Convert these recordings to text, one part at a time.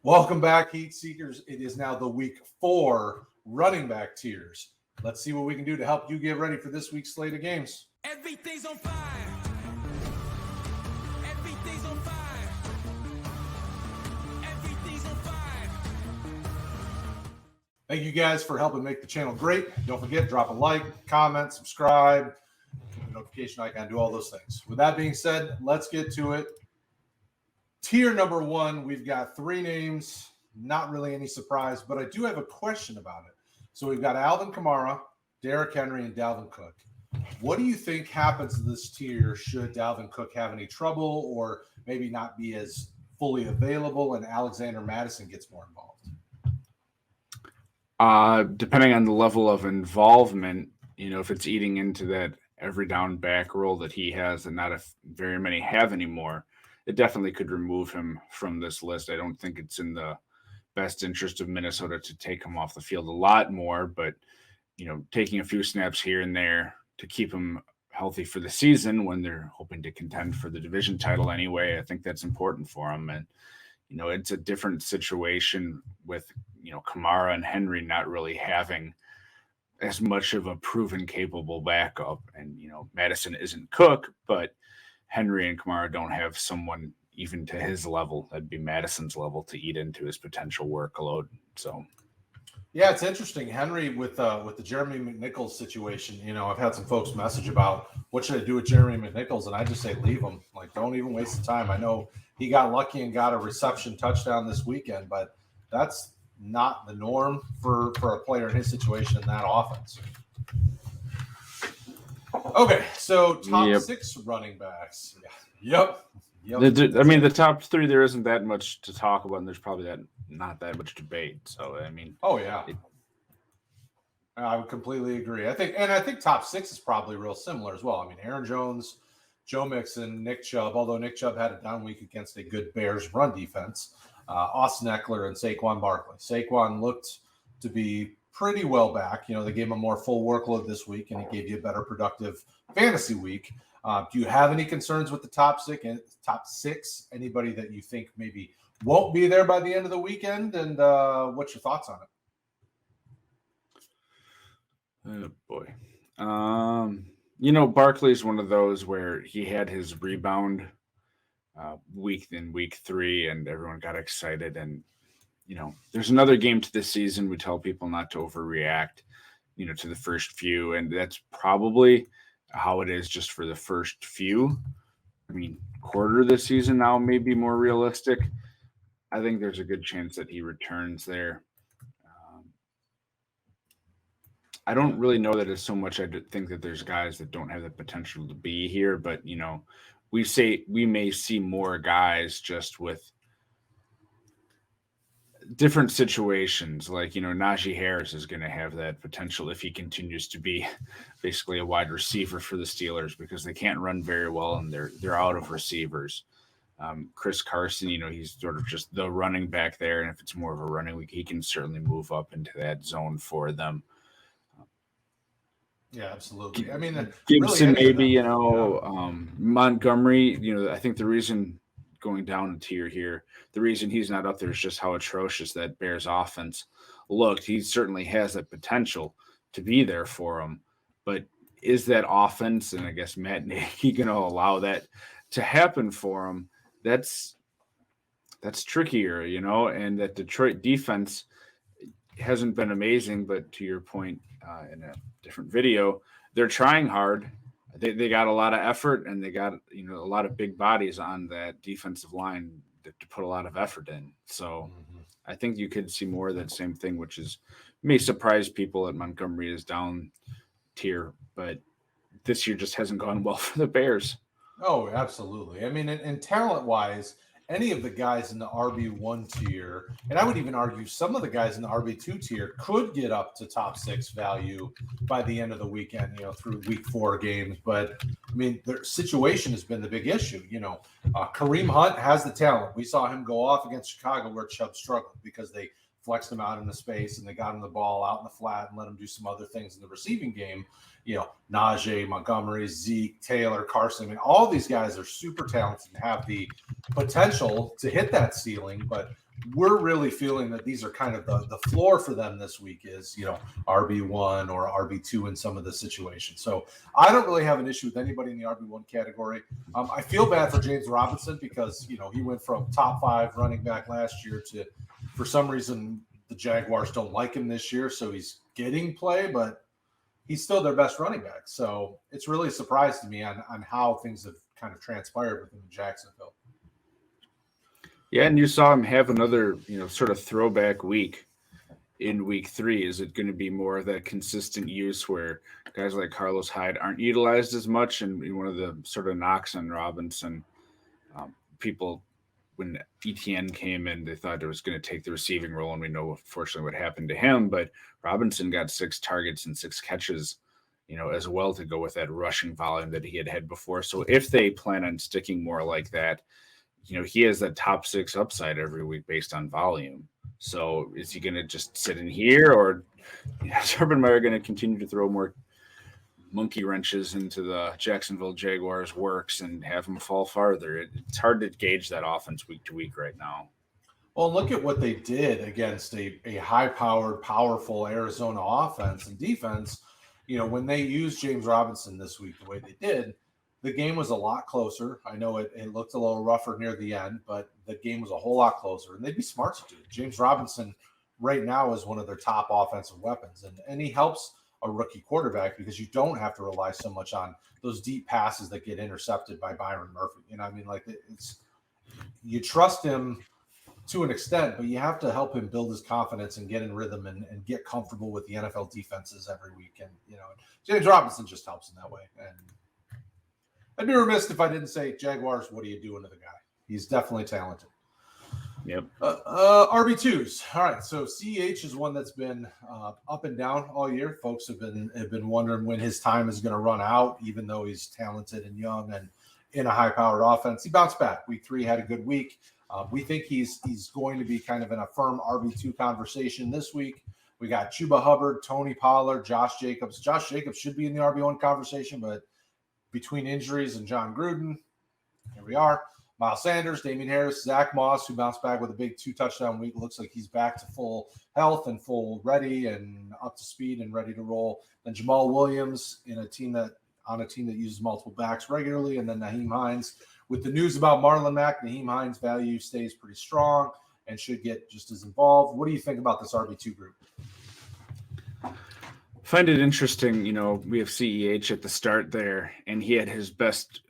Welcome back, Heat Seekers. It is now the week 4 running back tiers. Let's see what we can do to help you get ready for this week's slate of games. Everything's on fire. Everything's on fire. Everything's on fire. Thank you guys for helping make the channel great. Don't forget, drop a like, comment, subscribe, notification icon, do all those things. With that being said, let's get to it. Tier number 1, we've got 3 names. Not really any surprise, but I do have a question about it. So we've got Alvin Kamara, Derrick Henry, and Dalvin Cook. What do you think happens to this tier should Dalvin Cook have any trouble or maybe not be as fully available and Alexander Mattison gets more involved? Depending on the level of involvement, if it's eating into that every down back role that he has and not very many have anymore, it definitely could remove him from this list. I don't think it's in the best interest of Minnesota to take him off the field a lot more, but taking a few snaps here and there to keep him healthy for the season when they're hoping to contend for the division title anyway, I think that's important for him. And it's a different situation with Kamara and Henry not really having as much of a proven capable backup, and Mattison isn't Cook, but Henry and Kamara don't have someone even to his level, that'd be Madison's level, to eat into his potential workload. So, yeah, it's interesting. Henry with the Jeremy McNichols situation. I've had some folks message about what should I do with Jeremy McNichols, and I just say leave him. Like, don't even waste the time. I know he got lucky and got a reception touchdown this weekend, but that's not the norm for a player in his situation in that offense. Okay, so top 6 running backs. Yep. The top 3, there isn't that much to talk about, and there's probably not that much debate. So, oh yeah, I would completely agree. I think top 6 is probably real similar as well. Aaron Jones, Joe Mixon, Nick Chubb, although Nick Chubb had a down week against a good Bears run defense, Austin Ekeler, and Saquon Barkley. Saquon looked to be pretty well back. They gave him a more full workload this week, and he gave you a better productive fantasy week. Do you have any concerns with the top 6? Anybody that you think maybe won't be there by the end of the weekend? And what's your thoughts on it? Oh, boy. Barkley's one of those where he had his rebound week in week 3, and everyone got excited. And there's another game to this season. We tell people not to overreact, to the first few. And that's probably how it is just for the first few. Quarter of the season now may be more realistic. I think there's a good chance that he returns there. I don't really know that it's so much. I think that there's guys that don't have the potential to be here, but, we may see more guys just with different situations, like Najee Harris is going to have that potential if he continues to be basically a wide receiver for the Steelers, because they can't run very well and they're out of receivers. Chris Carson, he's sort of just the running back there, and if it's more of a running week, he can certainly move up into that zone for them. Yeah, absolutely. Gibson, really maybe Montgomery. I think the reason going down a tier here, the reason he's not up there is just how atrocious that Bears offense looked. He certainly has that potential to be there for him, but is that offense, and I guess Matt Nagy, going to allow that to happen for him? That's trickier, and that Detroit defense hasn't been amazing, but to your point in a different video, they're trying hard. They got a lot of effort, and they got a lot of big bodies on that defensive line to put a lot of effort in. So I think you could see more of that same thing, which may surprise people that Montgomery is down tier, but this year just hasn't gone well for the Bears. Oh, absolutely. And talent-wise, any of the guys in the RB1 tier, and I would even argue some of the guys in the RB2 tier could get up to top 6 value by the end of the weekend, through week 4 games. But their situation has been the big issue. Kareem Hunt has the talent. We saw him go off against Chicago where Chubb struggled because they flexed him out into space and they got him the ball out in the flat and let him do some other things in the receiving game. Najee, Montgomery, Zeke, Taylor, Carson. All these guys are super talented and have the potential to hit that ceiling, but we're really feeling that these are kind of the floor for them this week is, RB1 or RB2 in some of the situations. So I don't really have an issue with anybody in the RB1 category. I feel bad for James Robinson because, he went from top 5 running back last year to, for some reason, the Jaguars don't like him this year. So he's getting play, but he's still their best running back. So it's really a surprise to me on how things have kind of transpired with him in Jacksonville. Yeah, and you saw him have another, sort of throwback week in week 3. Is it going to be more of that consistent use where guys like Carlos Hyde aren't utilized as much? And one of the sort of knocks on Robinson, people, when ETN came in, they thought it was going to take the receiving role, and we know, unfortunately, what happened to him. But Robinson got 6 targets and 6 catches, as well to go with that rushing volume that he had before. So if they plan on sticking more like that, he has that top 6 upside every week based on volume. So is he going to just sit in here, or is Urban Meyer going to continue to throw more monkey wrenches into the Jacksonville Jaguars works and have them fall farther? It's hard to gauge that offense week to week right now. Well, look at what they did against a high-powered, powerful Arizona offense and defense. When they used James Robinson this week the way they did, the game was a lot closer. I know it looked a little rougher near the end, but the game was a whole lot closer, and they'd be smart to do it. James Robinson right now is one of their top offensive weapons, and he helps a rookie quarterback because you don't have to rely so much on those deep passes that get intercepted by Byron Murphy. You trust him to an extent, but you have to help him build his confidence and get in rhythm and get comfortable with the NFL defenses every week. And, James Robinson just helps in that way. And I'd be remiss if I didn't say, Jaguars, what are you doing to the guy? He's definitely talented. Yep. RB2s. All right. So CEH is one that's been up and down all year. Folks have been wondering when his time is going to run out, even though he's talented and young and in a high-powered offense. He bounced back. Week 3 had a good week. We think he's going to be kind of in a firm RB2 conversation this week. We got Chuba Hubbard, Tony Pollard, Josh Jacobs. Josh Jacobs should be in the RB1 conversation, but between injuries and John Gruden, here we are. Miles Sanders, Damien Harris, Zach Moss, who bounced back with a big 2-touchdown week. Looks like he's back to full health and full ready and up to speed and ready to roll. Then Jamal Williams on a team that uses multiple backs regularly. And then Nyheim Hines. With the news about Marlon Mack, Nyheim Hines' value stays pretty strong and should get just as involved. What do you think about this RB2 group? Find it interesting, we have CEH at the start there, and he had his best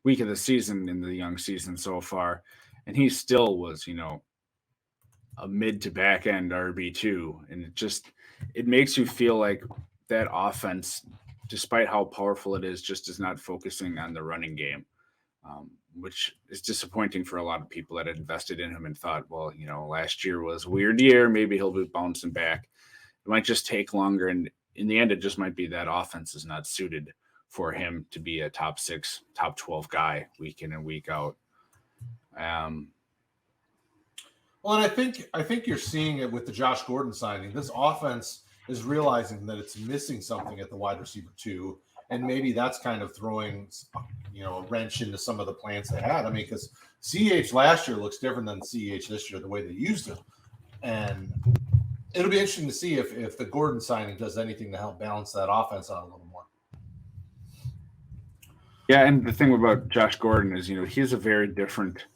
week of the season in the young season so far, and he still was, a mid to back end RB2, and it makes you feel like that offense, despite how powerful it is, just is not focusing on the running game, which is disappointing for a lot of people that had invested in him and thought, well, last year was a weird year, maybe he'll be bouncing back. It might just take longer, and in the end, it just might be that offense is not suited for him to be a top 6, top 12 guy week in and week out. Well, and I think you're seeing it with the Josh Gordon signing. This offense is realizing that it's missing something at the wide receiver 2, and maybe that's kind of throwing a wrench into some of the plans they had. Because CEH last year looks different than CEH this year, the way they used him, and it'll be interesting to see if the Gordon signing does anything to help balance that offense out a little more. Yeah, and the thing about Josh Gordon is, he's a very different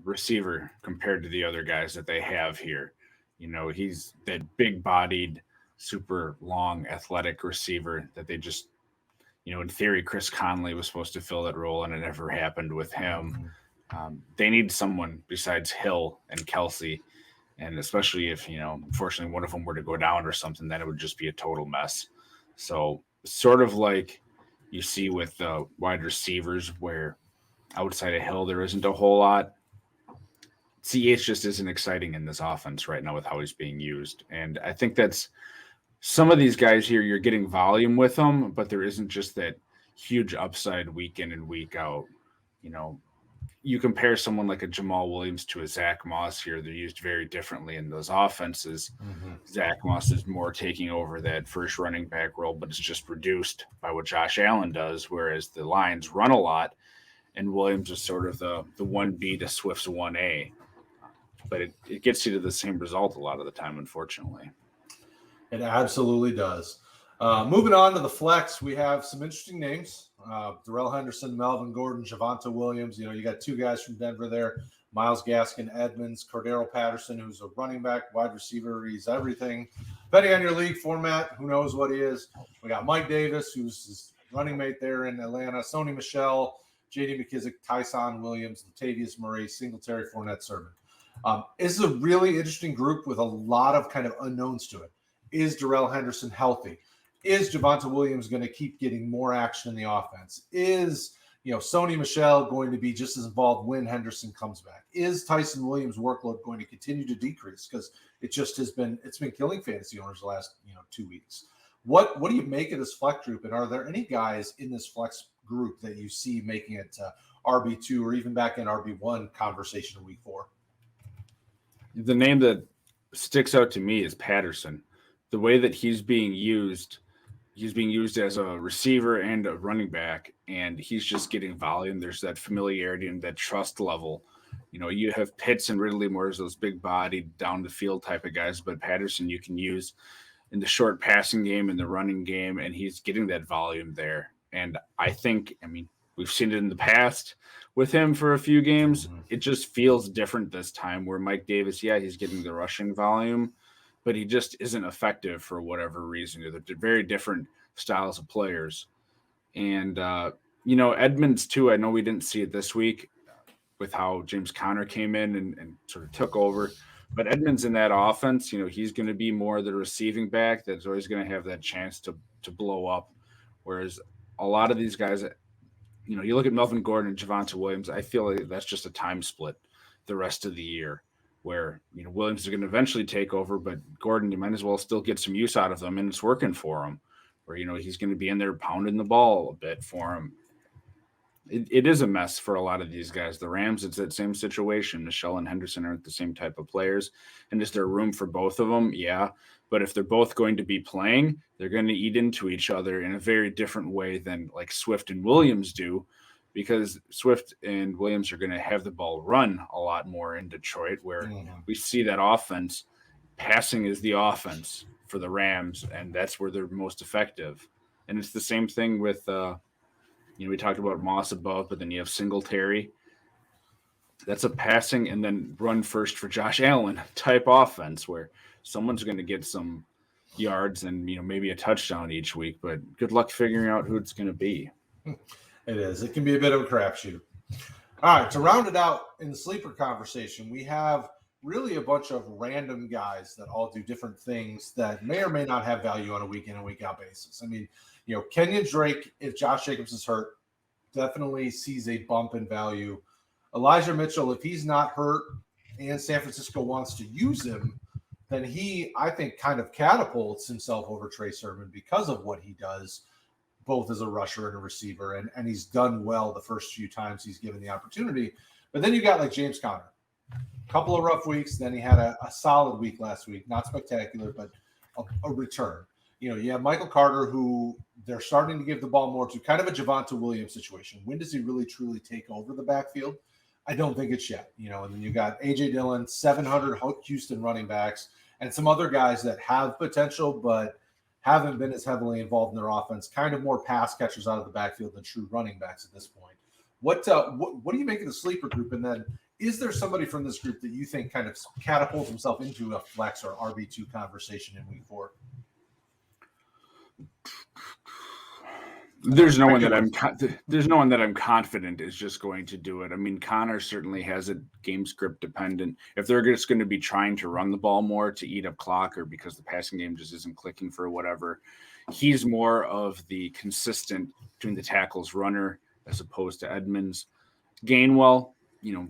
receiver compared to the other guys that they have here. He's that big-bodied, super long, athletic receiver that they just, in theory, Chris Conley was supposed to fill that role, and it never happened with him. They need someone besides Hill and Kelsey. And especially if, unfortunately one of them were to go down or something, then it would just be a total mess. So sort of like you see with the wide receivers where outside of Hill, there isn't a whole lot. CH just isn't exciting in this offense right now with how he's being used. And I think that's some of these guys here, you're getting volume with them, but there isn't just that huge upside week in and week out. You compare someone like a Jamal Williams to a Zach Moss here, they're used very differently in those offenses. Zach Moss is more taking over that first running back role, but it's just reduced by what Josh Allen does, whereas the Lions run a lot, and Williams is sort of the 1B to Swift's 1A. but it gets you to the same result a lot of the time, unfortunately. It absolutely does. Moving on to the flex, we have some interesting names. Darrell Henderson, Melvin Gordon, Javonte Williams. You got two guys from Denver there. Myles Gaskin, Edmonds, Cordero Patterson, who's a running back, wide receiver. He's everything. Depending on your league format, who knows what he is. We got Mike Davis, who's his running mate there in Atlanta. Sony Michel, J.D. McKissick, Tyson Williams, Latavius Murray, Singletary, Fournette, Sermon. This is a really interesting group with a lot of kind of unknowns to it. Is Darrell Henderson healthy? Is Javonte Williams going to keep getting more action in the offense? Is Sony Michel going to be just as involved when Henderson comes back? Is Tyson Williams' workload going to continue to decrease? Because it's been killing fantasy owners the last 2 weeks. What do you make of this flex group? And are there any guys in this flex group that you see making it RB2 or even back in RB1 conversation in week 4? The name that sticks out to me is Patterson. The way that he's being used as a receiver and a running back, and he's just getting volume. There's that familiarity and that trust level. You have Pitts and Ridley more as those big-bodied, down-the-field type of guys, but Patterson you can use in the short passing game and the running game, and he's getting that volume there. And I think, we've seen it in the past with him for a few games. Mm-hmm. It just feels different this time where Mike Davis, he's getting the rushing volume, but he just isn't effective for whatever reason. They're very different styles of players. And, Edmonds too, I know we didn't see it this week with how James Conner came in and sort of took over. But Edmonds in that offense, he's going to be more the receiving back that's always going to have that chance to blow up. Whereas a lot of these guys, you look at Melvin Gordon and Javonte Williams, I feel like that's just a time split the rest of the year where, Williams is going to eventually take over, but Gordon, you might as well still get some use out of them, and it's working for him. Where, he's going to be in there pounding the ball a bit for him. It is a mess for a lot of these guys. The Rams, it's that same situation. Michel and Henderson aren't the same type of players. And is there room for both of them? Yeah. But if they're both going to be playing, they're going to eat into each other in a very different way than like Swift and Williams do, because Swift and Williams are going to have the ball run a lot more in Detroit, where we see that offense. Passing is the offense for the Rams, and that's where they're most effective. And it's the same thing with we talked about Moss above, but then you have Singletary. That's a passing and then run first for Josh Allen type offense where someone's going to get some yards and maybe a touchdown each week. But good luck figuring out who it's going to be. It is. It can be a bit of a crapshoot. All right, to round it out in the sleeper conversation, we have really a bunch of random guys that all do different things that may or may not have value on a week in and week out basis. Kenyon Drake, if Josh Jacobs is hurt, definitely sees a bump in value. Elijah Mitchell, if he's not hurt and San Francisco wants to use him, then he, I think, kind of catapults himself over Trey Sermon because of what he does, both as a rusher and a receiver. And he's done well the first few times he's given the opportunity. But then you got like James Conner. A couple of rough weeks. Then he had a solid week last week. Not spectacular, but a return. You have Michael Carter, who they're starting to give the ball more to, kind of a Javonte Williams situation. When does he really truly take over the backfield? I don't think it's yet. And then you got A.J. Dillon, 700 Houston running backs, and some other guys that have potential but haven't been as heavily involved in their offense, kind of more pass catchers out of the backfield than true running backs at this point. What do you make of the sleeper group? And then is there somebody from this group that you think kind of catapults himself into a flex or RB2 conversation in week 4? There's no one that I'm confident is just going to do it. Connor certainly has it game script dependent. If they're just going to be trying to run the ball more to eat up clock or because the passing game just isn't clicking for whatever, he's more of the consistent between the tackles runner as opposed to Edmonds. Gainwell,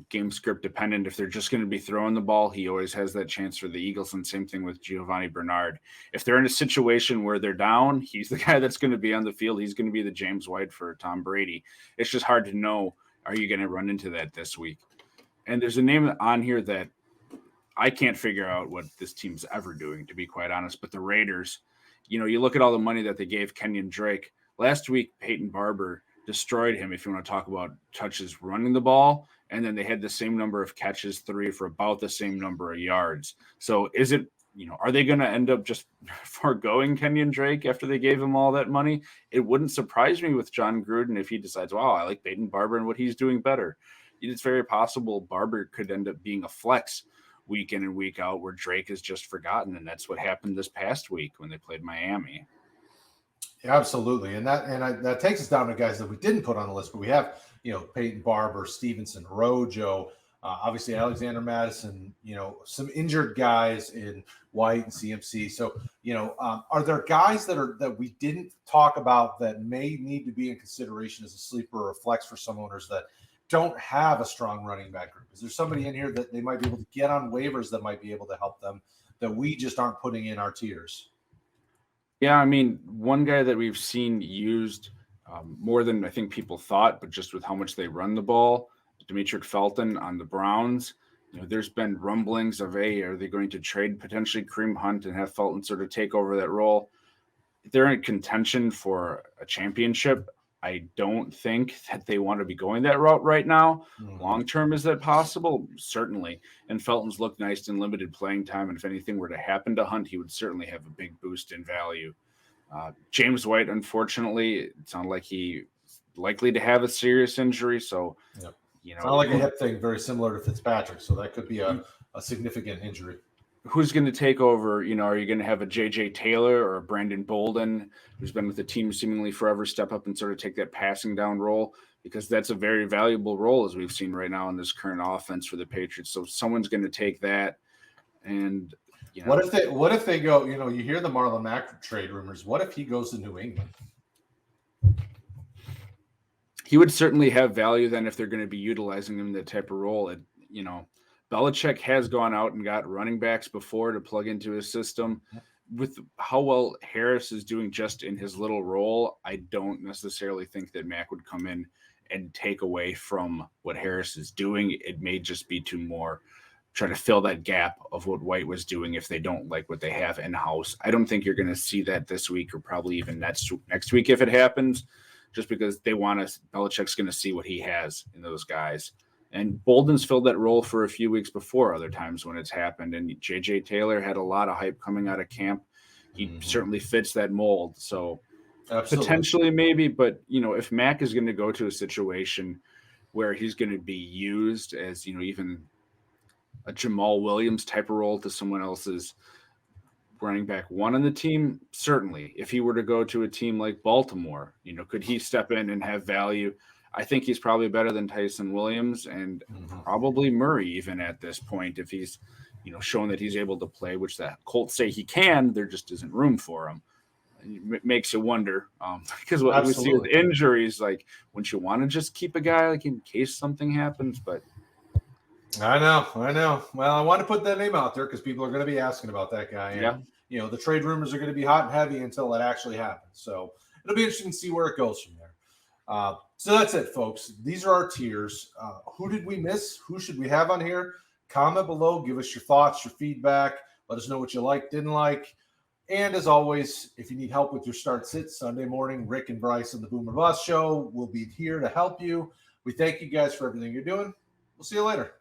game script dependent. If they're just going to be throwing the ball, he always has that chance for the Eagles. And same thing with Giovanni Bernard. If they're in a situation where they're down, he's the guy that's going to be on the field. He's going to be the James White for Tom Brady. It's just hard to know, are you going to run into that this week? And there's a name on here that I can't figure out what this team's ever doing, to be quite honest. But the Raiders, you look at all the money that they gave Kenyon Drake. Last week, Peyton Barber destroyed him, if you want to talk about touches running the ball. and then they had the same number of catches, 3 for about the same number of yards. So is it, are they going to end up just foregoing Kenyon Drake after they gave him all that money? It wouldn't surprise me with John Gruden if he decides, wow, I like Peyton Barber and what he's doing better. It's very possible Barber could end up being a flex week in and week out where Drake is just forgotten. And that's what happened this past week when they played Miami. Yeah, absolutely. And that takes us down to guys that we didn't put on the list, but we have, Peyton Barber, Stevenson, Rojo, obviously Alexander Madison, some injured guys in White and CMC. So, are there guys that we didn't talk about that may need to be in consideration as a sleeper or a flex for some owners that don't have a strong running back group? Is there somebody in here that they might be able to get on waivers that might be able to help them that we just aren't putting in our tiers? Yeah, I mean, one guy that we've seen used more than I think people thought, but just with how much they run the ball, Demetric Felton on the Browns. There's been rumblings of, are they going to trade potentially Kareem Hunt and have Felton sort of take over that role? They're in contention for a championship. I don't think that they want to be going that route right now. Mm-hmm. Long term, is that possible? Certainly. And Felton's looked nice in limited playing time. And if anything were to happen to Hunt, he would certainly have a big boost in value. James White, unfortunately, it sounded like he likely to have a serious injury. So, yep. It's not like a hip thing, very similar to Fitzpatrick. So that could be a significant injury. Who's going to take over? Are you going to have a J.J. Taylor or a Brandon Bolden, who's been with the team seemingly forever, step up and sort of take that passing down role? Because that's a very valuable role, as we've seen right now in this current offense for the Patriots. So someone's going to take that. And what if they go? You hear the Marlon Mack trade rumors. What if he goes to New England? He would certainly have value then if they're going to be utilizing him in that type of role. Belichick has gone out and got running backs before to plug into his system. With how well Harris is doing just in his little role, I don't necessarily think that Mack would come in and take away from what Harris is doing. It may just be to more try to fill that gap of what White was doing if they don't like what they have in-house. I don't think you're going to see that this week or probably even next week if it happens, just because Belichick's going to see what he has in those guys. And Bolden's filled that role for a few weeks before other times when it's happened. And J.J. Taylor had a lot of hype coming out of camp. He certainly fits that mold. So absolutely. Potentially maybe, but, if Mack is going to go to a situation where he's going to be used as, even a Jamal Williams type of role to someone else's running back one on the team, certainly. If he were to go to a team like Baltimore, could he step in and have value? I think he's probably better than Tyson Williams and probably Murray even at this point if he's, shown that he's able to play, which the Colts say he can. There just isn't room for him. It makes you wonder because what we see with injuries, like, wouldn't you want to just keep a guy like in case something happens? But I know. Well, I want to put that name out there because people are going to be asking about that guy. And, yeah. The trade rumors are going to be hot and heavy until it actually happens. So it'll be interesting to see where it goes from there. So that's it, folks. These are our tiers. Who did we miss? Who should we have on here? Comment below. Give us your thoughts, your feedback. Let us know what you liked, didn't like. And as always, if you need help with your start sit Sunday morning, Rick and Bryce on the Boomer Bust Show will be here to help you. We thank you guys for everything you're doing. We'll see you later.